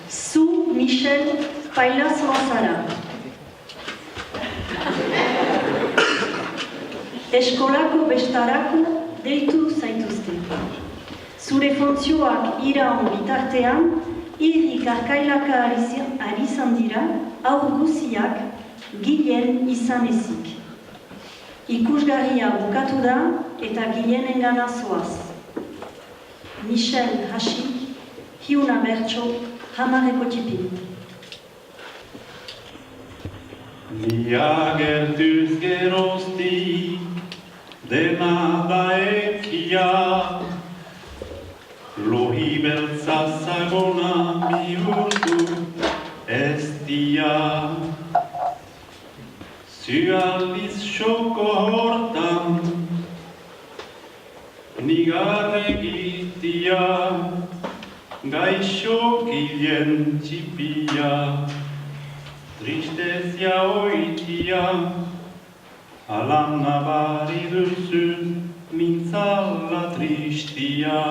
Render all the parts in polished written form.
Zu Michel Pailaz Lozara. Eskolako bestarako deitu zaituzte. Zure funtzioak iraun bitartean, irri karkailaka ari izan dira, haur guziak gilen izan ezik. Ikusgarria bukatu da eta gilenengana zoaz. Michel Hasik, Hiuna Bertso, Hamarreko Tipi. Nia gertuz geroztik, dena da ekia, lohi beltza zagona bihurtu ez dia. Zu aldiz xoko hortan, nigar egitia, gaixo gilen txipia, tristezia oitia, alan nabari duzun mintzala tristia.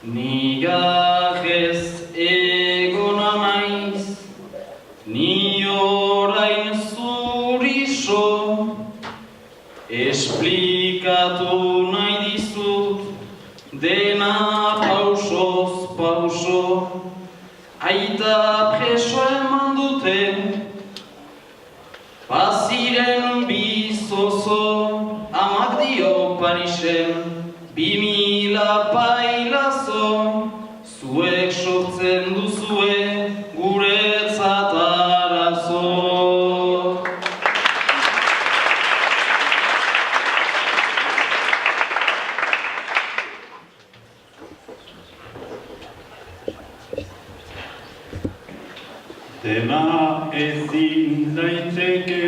Nigajez egona maiz, ni orain zuriso, esplikatu nahi dizut, dena pausoz pauso, aita preso eman dute, baziren bizozo, amak dio Parisen, 2000 pailazo, zuek sortzen duzue guretzat arazo. Dena ezin daiteke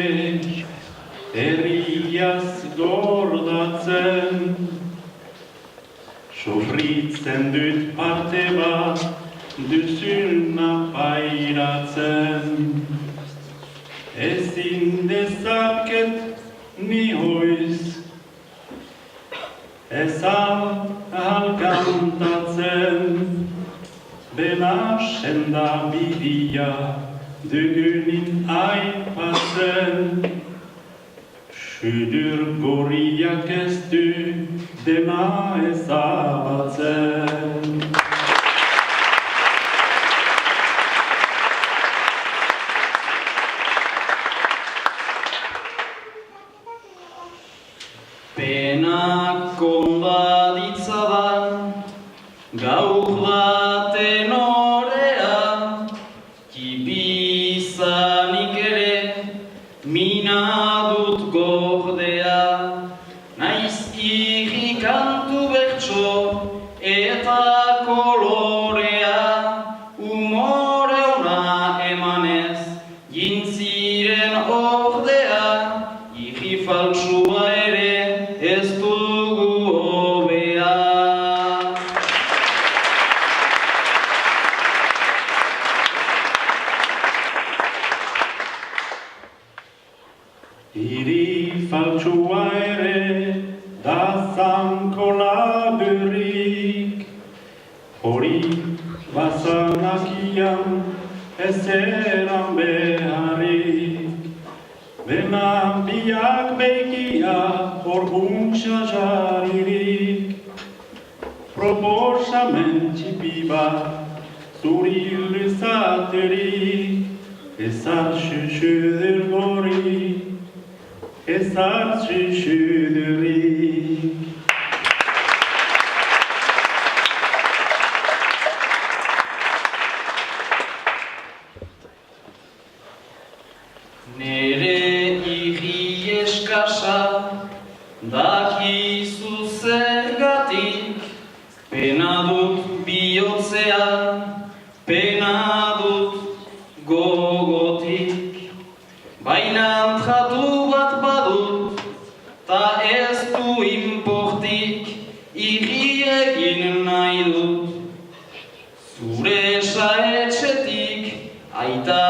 herriaz gordatzen, sofritzen dut parte bat duzuna pairatzen. Ezin dezaket ni hoiz, ezan kantatzen, dena senda bidia dugunin aipatzen. Sudur gorriak ez du dena ezabatzen. Penak konbaditzadan, gaur baten orea, kibizanik ere, mina dut gordea, naiz irri kantu bertso eta kolorea, umore ona emanez, jintziren ordea, irri faltsua ere ez dugu hobea. Iri faltsua ere da zanko laburik, hori bazanakian ez eran beharrik. Bena biak begia hor buntxa jaririk, proposamen txipi bat zuri luzaterik, ezar xuxudur gorik, ezar xuxudurik. Nere irri eskasa, dakizu zergatik, pena dut bihotzean, pena dut gogotik. Baina tratu bat badut, ta ez du importik, irri egin nahi dut. Zu Aita